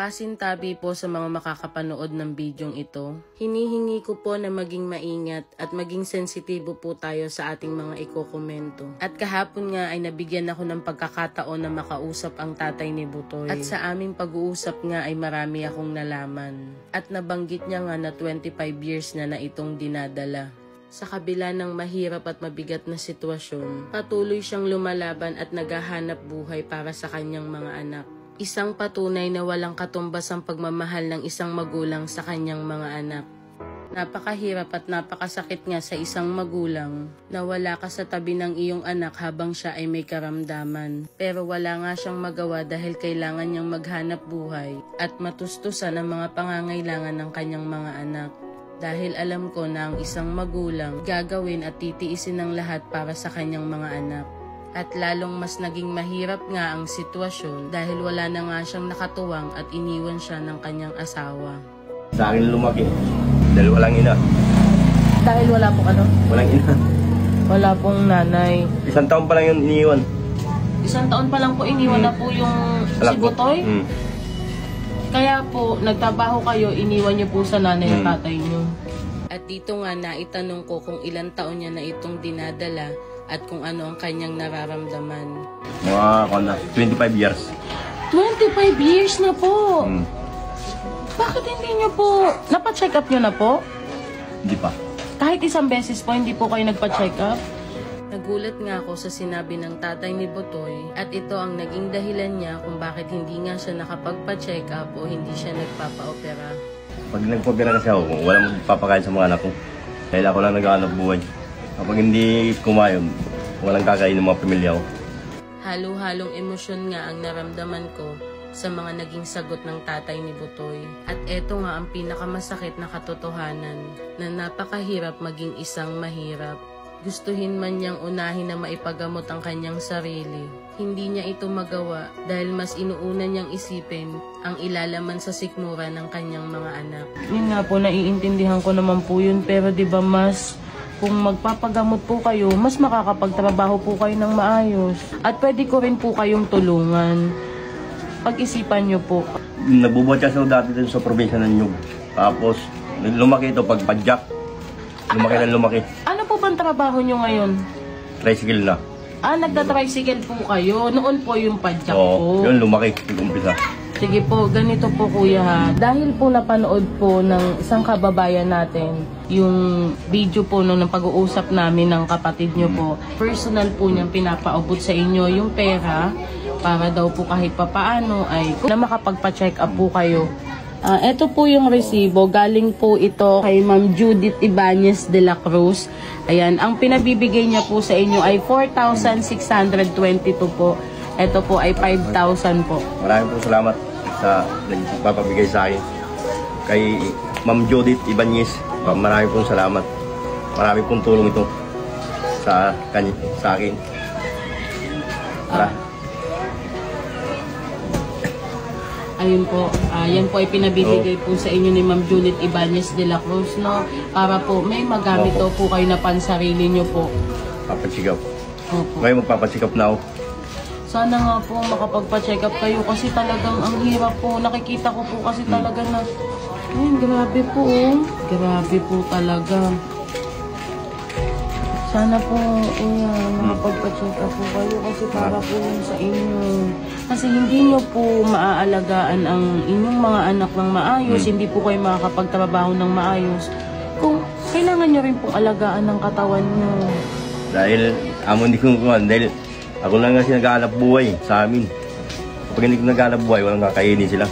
Pasintabi po sa mga makakapanood ng bidyong ito. Hinihingi ko po na maging maingat at maging sensitibo po tayo sa ating mga ikokomento. At kahapon nga ay nabigyan ako ng pagkakataon na makausap ang tatay ni Butoy. At sa aming pag-uusap nga ay marami akong nalaman. At nabanggit niya nga na 25 years na itong dinadala. Sa kabila ng mahirap at mabigat na sitwasyon, patuloy siyang lumalaban at naghahanap buhay para sa kanyang mga anak. Isang patunay na walang katumbas ang pagmamahal ng isang magulang sa kanyang mga anak. Napakahirap at napakasakit nga sa isang magulang na wala ka sa tabi ng iyong anak habang siya ay may karamdaman. Pero wala nga siyang magawa dahil kailangan niyang maghanap buhay at matustusan ang mga pangangailangan ng kanyang mga anak. Dahil alam ko na ang isang magulang gagawin at titiisin ng lahat para sa kanyang mga anak. At lalong mas naging mahirap nga ang sitwasyon dahil wala na nga siyang nakatuwang at iniwan siya ng kanyang asawa. Sa akin lumaki dahil walang ina. Dahil wala pong ano? Walang ina. Wala pong nanay. 1 taon pa lang yun iniwan. 1 taon pa lang po iniwan na po yung si Butoy? Kaya po, nagtrabaho kayo, iniwan niyo po sa nanay at tatay niyo. At dito nga naitanong ko kung ilang taon niya na itong dinadala at kung ano ang kanyang nararamdaman. Mga 25 years. 25 years na po! Bakit hindi niyo po, napa-check up niyo na po? Hindi pa. Kahit isang beses po, hindi po kayo nagpa-check up? Nagulat nga ako sa sinabi ng tatay ni Butoy at ito ang naging dahilan niya kung bakit hindi nga siya nakapagpa-check up o hindi siya nagpapa-opera. Pag nagpa-opera kasi ako, walang magpapakain sa mga anak ko. Dahil ako lang naghahanap buhay. Kapag hindi kumayon, walang kakain ng mga pamilya ko. Halo-halong emosyon nga ang naramdaman ko sa mga naging sagot ng tatay ni Butoy. At eto nga ang pinakamasakit na katotohanan na napakahirap maging isang mahirap. Gustuhin man niyang unahin na maipagamot ang kanyang sarili. Hindi niya ito magawa dahil mas inuuna niyang isipin ang ilalaman sa sikmura ng kanyang mga anak. Yun nga po, naiintindihan ko naman po yun, pero di ba mas kung magpapagamot po kayo, mas makakapagtrabaho po kayo ng maayos. At pwede ko rin po kayong tulungan. Pag-isipan niyo po. Nabubuhat kasi ako dati dun sa probinsya ng Nyug. Tapos, lumaki ito pagpadyak. Lumaki na lumaki. Ano po bang trabaho niyo ngayon? Tricycle na. Nagta-tricycle po kayo. Noon po yung padyak Oo, po. yun lumaki. Nag-umpisa. Sige po, ganito po kuya ha. Dahil po napanood po ng isang kababayan natin yung video po nung pag-uusap namin ng kapatid nyo po. Personal po niyang pinapaabot sa inyo yung pera para daw po kahit papaano ay na makapagpa-check up po kayo. Ito po yung resibo. Galing po ito kay Ma'am Judith Ibanez de la Cruz. Ayan, ang pinabibigay niya po sa inyo ay 4,622 po. Ito po ay 5,000 po. Maraming po salamat sa nagpapabigay sa akin. Kay Ma'am Judith Ibanez, maraming pong salamat. Maraming pong tulong ito sa akin. Ayun po, yan po ay pinabibigay po sa inyo ni Ma'am Judith Ibanez de la Cruz, no? Para po may magamit daw po kayo na pansarili nyo po. Papacheck up. Opo. Ngayon magpapacheck up na ako. Sana nga po makapagpa-check up kayo kasi talagang ang hirap po. Nakikita ko po kasi talaga na, ayun, grabe po oh. Grabe po talaga. Sana po, makapagpa-check up po kayo kasi para po yun sa inyo. Kasi hindi nyo po maaalagaan ang inyong mga anak ng maayos, hindi po kayo makakapagtrabaho ng maayos. Kung kailangan nyo rin pong alagaan ng katawan nyo. Dahil hindi ko kuhan, dahil ako lang kasi naghahanap buhay sa amin. Kapag hindi ko naghahanap buhay, walang kakainin sila.